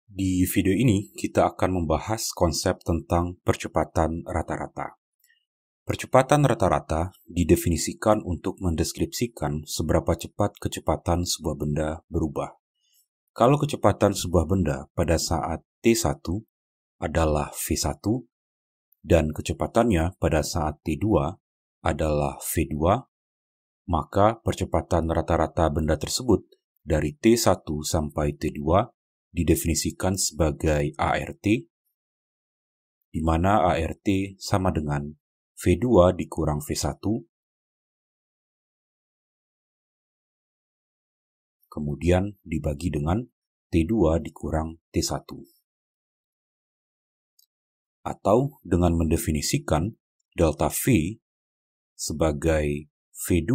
Di video ini, kita akan membahas konsep tentang percepatan rata-rata. Percepatan rata-rata didefinisikan untuk mendeskripsikan seberapa cepat kecepatan sebuah benda berubah. Kalau kecepatan sebuah benda pada saat T1 adalah V1 dan kecepatannya pada saat T2 adalah V2, maka percepatan rata-rata benda tersebut dari T1 sampai T2 didefinisikan sebagai ART, di mana ART sama dengan V2 dikurang V1, kemudian dibagi dengan T2 dikurang T1. Atau dengan mendefinisikan delta V sebagai V2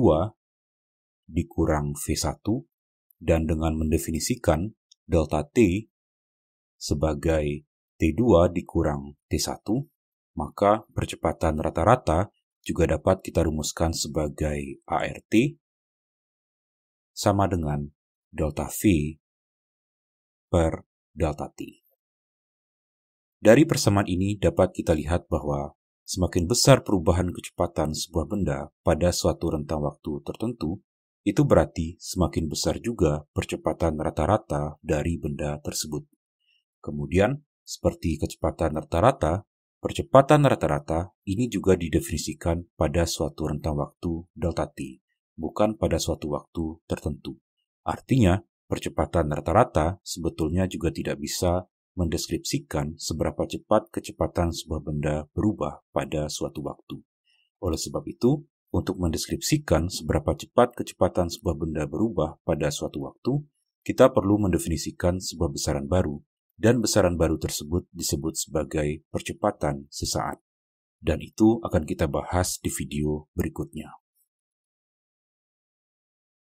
dikurang V1 dan dengan mendefinisikan delta T sebagai T2 dikurang T1, maka percepatan rata-rata juga dapat kita rumuskan sebagai ART sama dengan delta V per delta T. Dari persamaan ini dapat kita lihat bahwa semakin besar perubahan kecepatan sebuah benda pada suatu rentang waktu tertentu, itu berarti semakin besar juga percepatan rata-rata dari benda tersebut. Kemudian, seperti kecepatan rata-rata, percepatan rata-rata ini juga didefinisikan pada suatu rentang waktu delta T, bukan pada suatu waktu tertentu. Artinya, percepatan rata-rata sebetulnya juga tidak bisa mendeskripsikan seberapa cepat kecepatan sebuah benda berubah pada suatu waktu. Oleh sebab itu, untuk mendeskripsikan seberapa cepat kecepatan sebuah benda berubah pada suatu waktu, kita perlu mendefinisikan sebuah besaran baru, dan besaran baru tersebut disebut sebagai percepatan sesaat. Dan itu akan kita bahas di video berikutnya.